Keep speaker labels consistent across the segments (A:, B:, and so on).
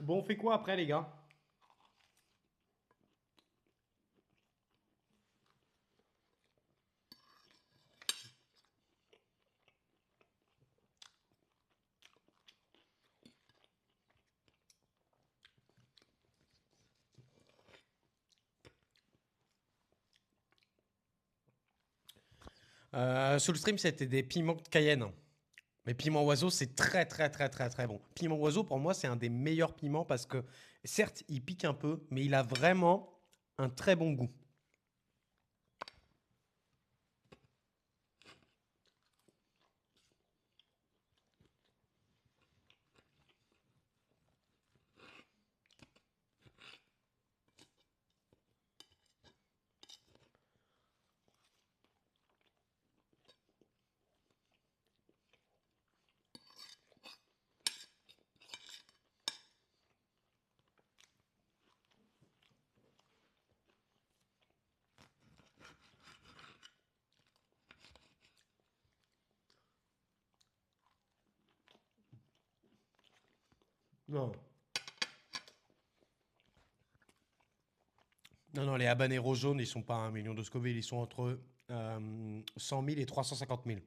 A: Bon, on fait quoi après, les gars? Sous le stream, c'était des piments de Cayenne. Mais piment oiseau, c'est très très très très très bon. Piment oiseau, pour moi, c'est un des meilleurs piments parce que, certes, il pique un peu, mais il a vraiment un très bon goût. Non. Non, non, les habaneros jaunes, ils sont pas à 1 million de Scoville, ils sont entre 100 000 et 350 000.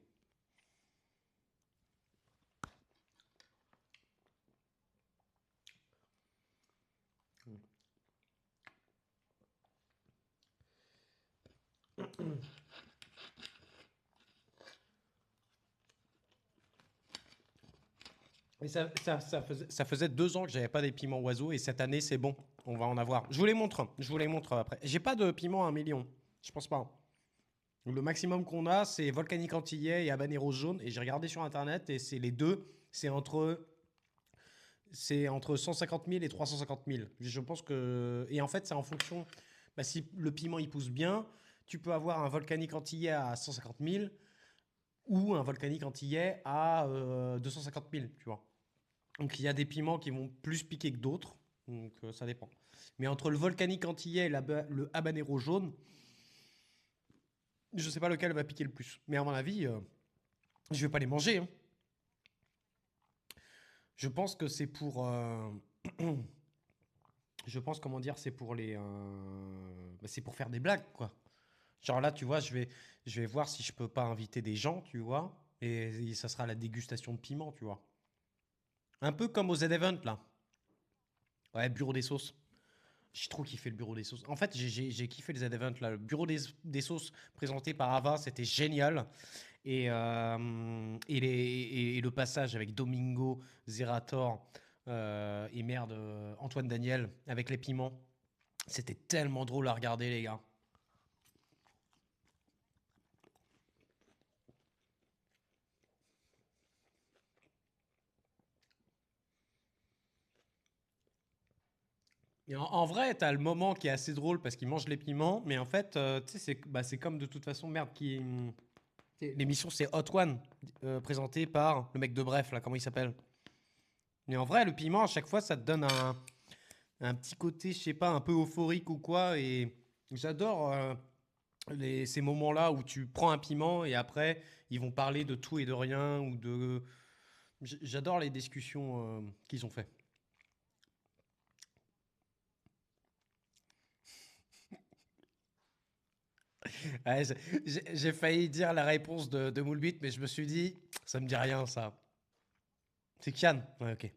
A: Et ça faisait 2 ans que j'avais pas des piments oiseaux et cette année c'est bon, on va en avoir. Je vous les montre, hein. Je vous les montre après. J'ai pas de piment à 1 million, je pense pas. Le maximum qu'on a c'est volcanique antillais et habanero jaune et j'ai regardé sur internet et c'est les deux, c'est entre 150 000 et 350 000. Je pense que et en fait c'est en fonction, bah, si le piment il pousse bien, tu peux avoir un volcanique antillais à 150 000 ou un volcanique antillais à 250 000, tu vois. Donc il y a des piments qui vont plus piquer que d'autres. Donc ça dépend. Mais entre le volcanique antillais et le habanero jaune, je sais pas lequel va piquer le plus. Mais à mon avis, je vais pas les manger, hein. Je pense que c'est pour. Je pense, comment dire, c'est pour les. Bah, c'est pour faire des blagues, quoi. Genre là, tu vois, je vais voir si je peux pas inviter des gens, tu vois. Et ça sera la dégustation de piment, tu vois. Un peu comme au Z-Event, là. Ouais, bureau des sauces. J'ai trop kiffé le bureau des sauces. En fait, j'ai kiffé les Z-Event là. Le bureau des sauces présenté par Ava, c'était génial. Et le passage avec Domingo, Zerator et merde, Antoine Daniel avec les piments, c'était tellement drôle à regarder, les gars. Et en vrai, t'as le moment qui est assez drôle parce qu'ils mangent les piments, mais en fait, tu sais, c'est comme de toute façon, merde, l'émission c'est Hot One, présenté par le mec de Bref, là, comment il s'appelle? Mais en vrai, le piment, à chaque fois, ça te donne un petit côté, je sais pas, un peu euphorique ou quoi. Et j'adore ces moments-là où tu prends un piment et après, ils vont parler de tout et de rien. J'adore les discussions qu'ils ont fait. Ouais, j'ai failli dire la réponse de Moulbit, mais je me suis dit, ça me dit rien, ça. C'est Kian. Ouais, ok.